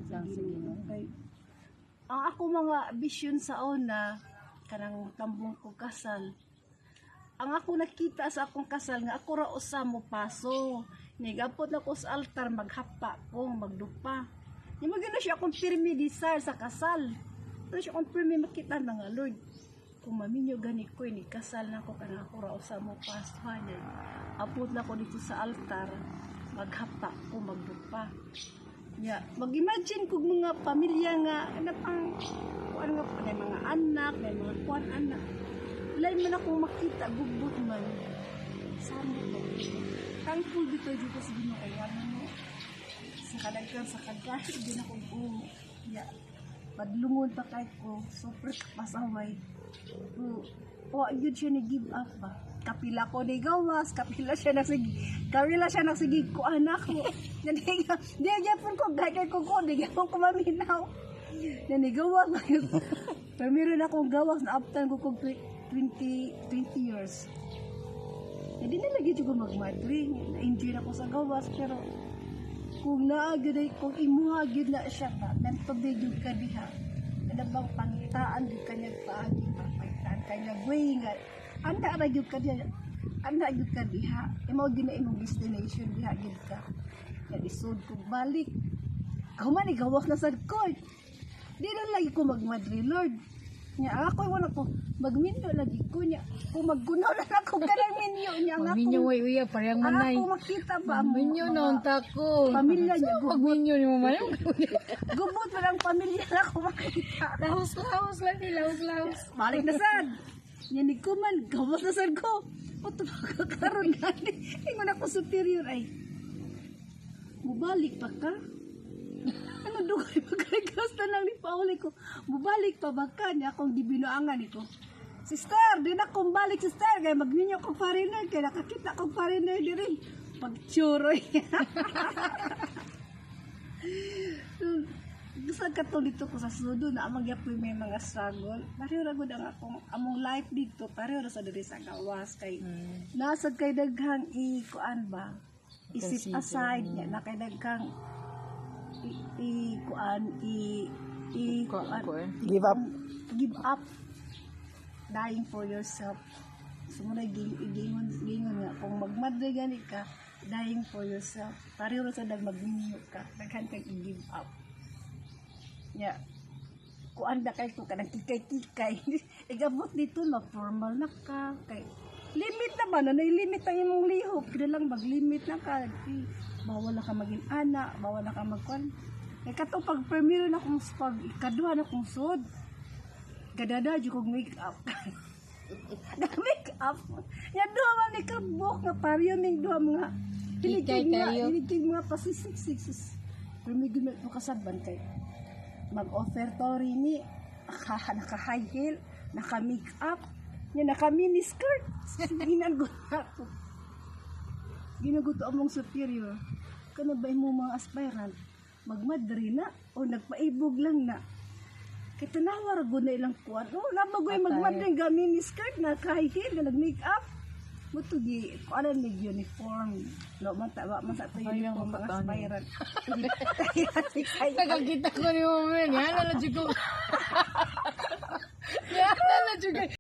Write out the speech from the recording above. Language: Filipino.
Salamat lang sa Ginoo. Kay ang ako mga vision sa una kanang tambong ko kasal. Ang ako nakita sa akong kasal nga ako ra usa mo paso. Nigapot na ko sa altar maghapa ko, magdupa. Di magana siya akong pirmi desire sa kasal. Ano siya akong pirmi makita na nga Lord. Kung maminyo gani ko ni kasal na ko kanang ako ra usa mo paso niya. Apot na ko dito sa altar maghapa ko, magdupa. Ya, mag-imagine kung mga pamilya nga ano pang kuan nga pa mga anak, may mga kuan anak. Lain man akong makita gugbot man. Samo to. Thankful dito sa Ginoo ay wala mo. Sa kadaghan sa kagahi din ako ya. Padlungon pa kay ko, super pasaway. O yun siya ni give up ba? Kapila ko ni gawas, kapila siya nagsige ko anak ko. Diya pun ko gagay ko di ko maminaw. Nanigawas na yun. Pero meron akong gawas na after ko 20 years. Hindi na lagi ko magmadring. Na-enjoy ako sa gawas pero kung naagad kung imuhagid na siya ba, nagpabigyo ka diha. Ano bang pangitaan di kanya paagi pagitaan kanya way nga. Anda ra gyud ka diha. Anda gyud ka diha. Imo gina imong destination diha gyud ka. Ya isod ko balik. Ako man igawas na sad ko. Di na lagi ko magmadri Lord. Nya ako wala ko magminyo lagi ko nya. Kung maggunaw na ako kanang minyo nya nga. Minyo way uya parang manay. Ako makita ba Minyo na unta ko. Pamilya niya Pag minyo ni mo man. gubot pa lang pamilya na ako makita. Lahos lang nila, lahos. Balik na sad. Yanig ko man, gawas na sad ko. O tumakaroon na. Ingon ako superior ay. Mubalik pa ka? Ano dugay magkagas na lang ni Pauli ko. Mubalik pa ba ka niya akong gibinuangan ito. Sister, di na kong balik sister. Kaya magninyo kong foreigner. Kaya nakakita kong foreigner di rin. Pagchuroy. Gusto ka to dito ko sa sudo na amang yapoy may mga struggle. Pareho ra gud ang akong among life dito, pareho ra sa diri sa gawas kay nasad kay daghang kuan ba? Isip aside niya na kay daghang kuan give up dying for yourself. Sumuna gingon nga kung magmadre gani ka dying for yourself. Pareho ra sa dag magminyo ka, daghan kang i-give up. Ya, kuan da kay ko kanang kikay-kikay. Igabot dito na formal na ka kay limit naman na limit ang imong lihok kada lang maglimit na ka. Bawal na ka maging ana, bawal na ka magkuan. Kay kato pag premiere na kung pag ikaduha na kung sud. Gadada jud kog make up. Make up. Ya duha man ni kabok nga pariyo ning duha mga hilig mga pasisiksiks. Premiere mo kasabban kay mag-offertory ni naka-high heel, naka-make up, naka-mini skirt. Ginaguto among superior. Kano ba mo mga aspirant? Magmadri na o nagpaibog lang na. Kaya tanawar ko na ilang kuwan. O, nabagoy magmadri nga mini skirt, naka-high heel, nag-make up. Mutugi, kung ano ni uniform. No, man sa ito uniform mga aspirant. Nakakita ko ni mo man. Yan na na